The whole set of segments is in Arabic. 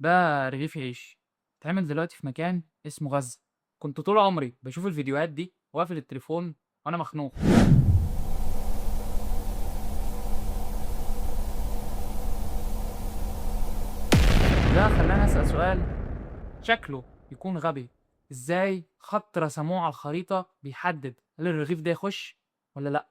ده رغيف عيش اتعمل دلوقتي في مكان اسمه غزة. كنت طول عمري بشوف الفيديوهات دي واقفل التليفون وانا مخنوق. ده خلاني اسأل سؤال شكله يكون غبي. ازاي خط رسموه على الخريطة بيحدد هل الرغيف ده يخش ولا لا؟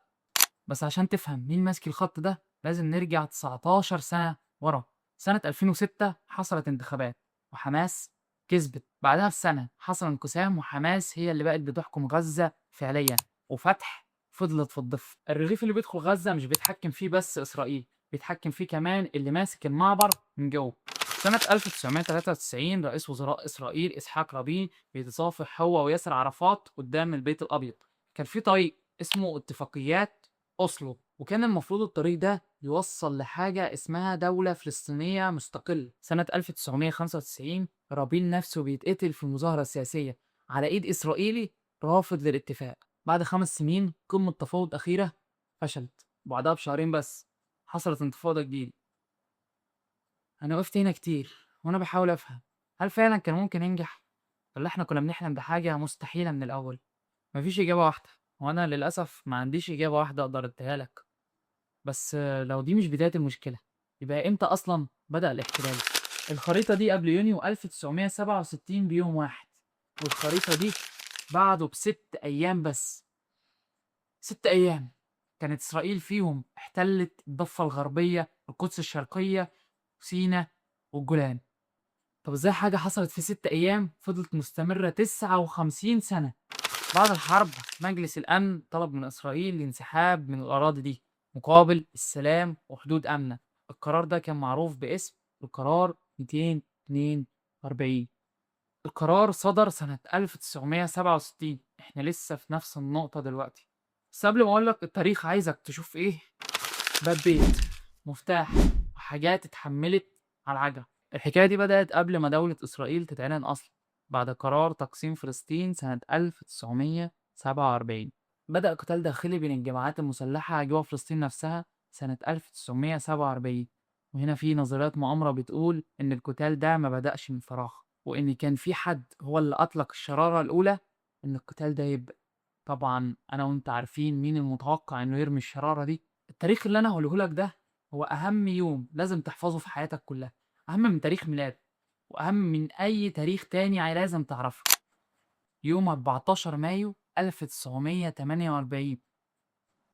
بس عشان تفهم مين ماسك الخط ده لازم نرجع 19 سنة ورا. سنة 2006 حصلت انتخابات وحماس كسبت. بعدها بسنة حصل انقسام وحماس هي اللي بقت بتحكم غزة فعليا. وفتح فضلت في الضفة. الرغيف اللي بيدخل غزة مش بيتحكم فيه بس إسرائيل، بيتحكم فيه كمان اللي ماسك المعبر من جوه. سنة 1993 رئيس وزراء إسرائيل إسحاق رابين بيتصافح هو وياسر عرفات قدام البيت الأبيض. كان في طريق اسمه اتفاقيات أوسلو، وكان المفروض الطريق ده يوصل لحاجة اسمها دولة فلسطينية مستقلة. سنة 1995 رابين نفسه بيتقتل في مظاهرة سياسية على إيد إسرائيلي رافض للاتفاق. بعد 5 سنين قمة تفاوض أخيرة فشلت، وبعدها بشهرين بس حصلت انتفاضة جديدة. أنا وقفت هنا كتير وأنا بحاول أفهم، هل فعلا كان ممكن ينجح؟ ولا إحنا كنا بنحلم بحاجة مستحيلة من الأول؟ مفيش إجابة واحدة، وأنا للأسف ما عنديش إجابة واحدة أقدر أديها لك. بس لو دي مش بداية المشكلة، يبقى إمتى أصلا بدأ الاحتلال؟ الخريطة دي قبل يونيو 1967 بيوم واحد، والخريطة دي بعده ب6 أيام بس. 6 أيام كانت إسرائيل فيهم احتلت الضفة الغربية، القدس الشرقية، سيناء، والجولان. طب ازاي حاجة حصلت في 6 أيام فضلت مستمرة 59 سنة؟ بعد الحرب مجلس الأمن طلب من إسرائيل الانسحاب من الأراضي دي مقابل السلام وحدود آمنة. القرار ده كان معروف باسم القرار 242. القرار صدر سنة 1967. احنا لسه في نفس النقطة دلوقتي. بس قبل ما أقولك التاريخ عايزك تشوف إيه: باب بيت، مفتاح، وحاجات اتحملت على العجل. الحكاية دي بدأت قبل ما دولة إسرائيل تتعلن أصلا، بعد قرار تقسيم فلسطين سنة 1947. بدأ قتال داخلي بين الجماعات المسلحة جوا فلسطين نفسها سنة 1947. وهنا في نظريات مؤامرة بتقول إن القتال ده ما بدأش من فراغ، وإن كان في حد هو اللي أطلق الشرارة الأولى إن القتال ده يبدأ. طبعا أنا وأنت عارفين مين المتوقع إنه يرمي الشرارة دي. التاريخ اللي أنا هقوله لك ده هو أهم يوم لازم تحفظه في حياتك كلها، أهم من تاريخ ميلاد، وأهم من أي تاريخ تاني لازم تعرفه. يوم 14 مايو 1948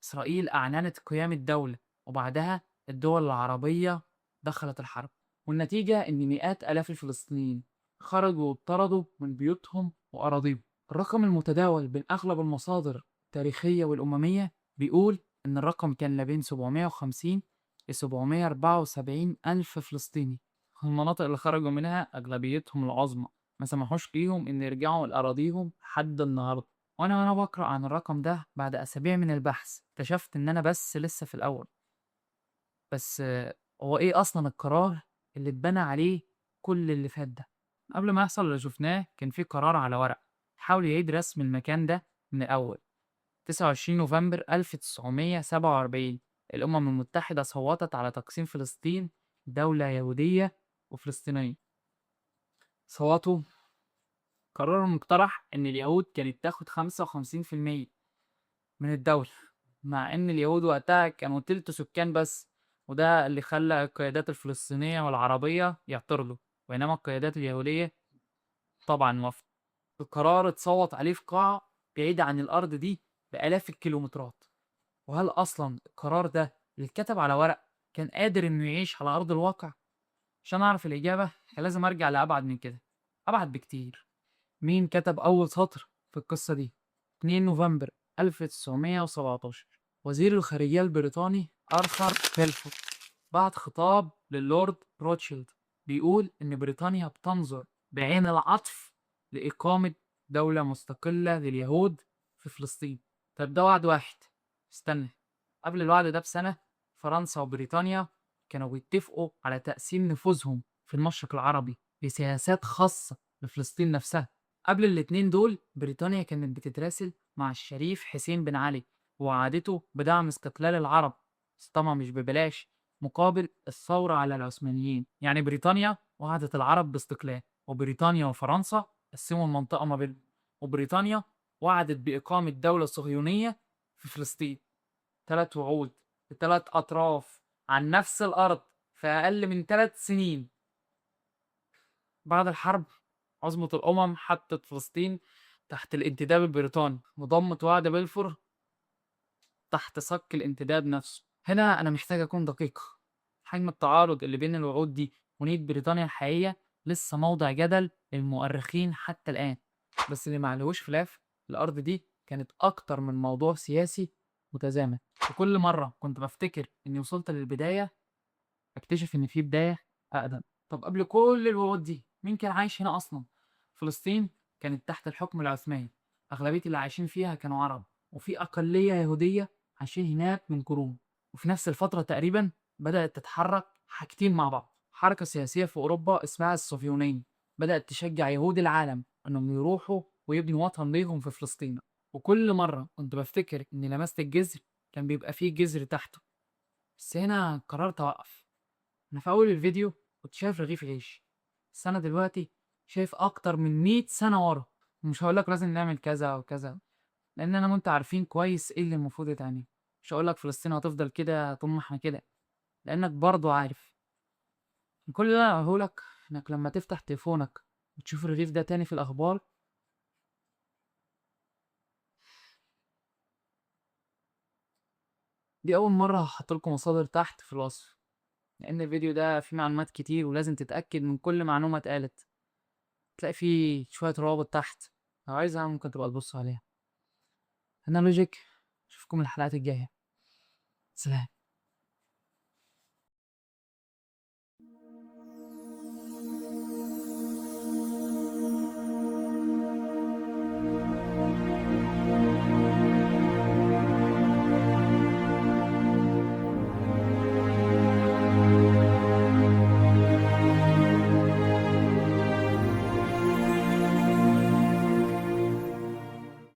إسرائيل أعلنت قيام الدولة، وبعدها الدول العربية دخلت الحرب. والنتيجة إن مئات آلاف الفلسطينيين خرجوا واتطردوا من بيوتهم وأراضيهم. الرقم المتداول بين أغلب المصادر التاريخية والأممية بيقول إن الرقم كان ما بين 750 ل 774 ألف فلسطيني. المناطق اللي خرجوا منها أغلبيتهم العظمى ما سمحوش ليهم إن يرجعوا لأراضيهم لحد النهاردة. وأنا بقرأ عن الرقم ده بعد أسابيع من البحث اكتشفت إن أنا بس لسه في الأول. بس هو إيه أصلا القرار اللي اتبنى عليه كل اللي فات ده؟ قبل ما يحصل اللي شفناه كان في قرار على ورق حاول يعيد رسم المكان ده من الأول. 29 نوفمبر 1947 الأمم المتحدة صوتت على تقسيم فلسطين دولة يهودية وفلسطينية. صوتوا قرروا المقترح إن اليهود كانت تاخد 55% من الدولة، مع إن اليهود وقتها كانوا تلت سكان بس، وده اللي خلى القيادات الفلسطينية والعربية يعترضوا، بينما القيادات اليهودية طبعا وافقت. القرار اتصوت عليه في قاعة بعيدة عن الأرض دي بآلاف الكيلومترات. وهل أصلا القرار ده اللي اتكتب على ورق كان قادر إنه يعيش على أرض الواقع؟ عشان أعرف الإجابة كان لازم أرجع لأبعد من كده، أبعد بكتير. مين كتب أول سطر في القصة دي؟ 2 نوفمبر 1917 وزير الخارجية البريطاني آرثر بيلفور بعت خطاب للورد روتشيلد بيقول إن بريطانيا بتنظر بعين العطف لإقامة دولة مستقلة لليهود في فلسطين. طب ده وعد واحد، استنى، قبل الوعد ده بسنة فرنسا وبريطانيا كانوا بيتفقوا على تقسيم نفوذهم في المشرق العربي بسياسات خاصة لفلسطين نفسها. قبل الاتنين دول بريطانيا كانت بتتراسل مع الشريف حسين بن علي ووعدته بدعم استقلال العرب، بس طبعا مش ببلاش، مقابل الثورة على العثمانيين. يعني بريطانيا وعدت العرب باستقلال، وبريطانيا وفرنسا قسموا المنطقة ما بينهم، وبريطانيا وعدت بإقامة دولة صهيونية في فلسطين. 3 وعود ل3 أطراف عن نفس الأرض في أقل من 3 سنين. بعد الحرب عظمة الأمم حطت فلسطين تحت الانتداب البريطاني، وضمت وعد بلفور تحت صك الانتداب نفسه. هنا أنا محتاج أكون دقيق. حجم التعارض اللي بين الوعود دي ونية بريطانيا الحقيقية لسه موضع جدل للمؤرخين حتى الآن، بس اللي معلهوش خلاف الأرض دي كانت أكتر من موضوع سياسي متزامن. وكل مرة كنت بفتكر إني وصلت للبداية أكتشف إن في بداية أقدم. طب قبل كل الوعود دي مين كان عايش هنا أصلا؟ فلسطين كانت تحت الحكم العثماني، أغلبية اللي عايشين فيها كانوا عرب، وفي أقلية يهودية عايشين هناك من قرون. وفي نفس الفترة تقريبا بدأت تتحرك حاجتين مع بعض، حركة سياسية في أوروبا اسمها الصهيونية، بدأت تشجع يهود العالم إنهم يروحوا ويبنوا وطن ليهم في فلسطين. وكل مرة كنت بفتكر إني لمست الجذر كان بيبقى فيه جذر تحته، بس هنا قررت أوقف. أنا في أول الفيديو كنت شايف رغيف عيش، بس أنا دلوقتي شايف أكتر من 100 سنة ورا. ومش هقولك لازم نعمل كذا أو كذا، لأن أنا وأنت عارفين كويس إيه اللي المفروض يتعمل. مش هقولك فلسطين هتفضل كده طول ما إحنا كده، لأنك برضو عارف. كل اللي أنا هقولك إنك لما تفتح تليفونك وتشوف الرغيف ده تاني في الأخبار، دي أول مرة هحطلكوا مصادر تحت في الوصف، لأن الفيديو ده فيه معلومات كتير ولازم تتأكد من كل معلومة اتقالت. تلاقي فيه شوية روابط تحت، لو عايزها ممكن تبقى تبص عليها. أنا لوجيك، أشوفكم الحلقات الجاية. سلام.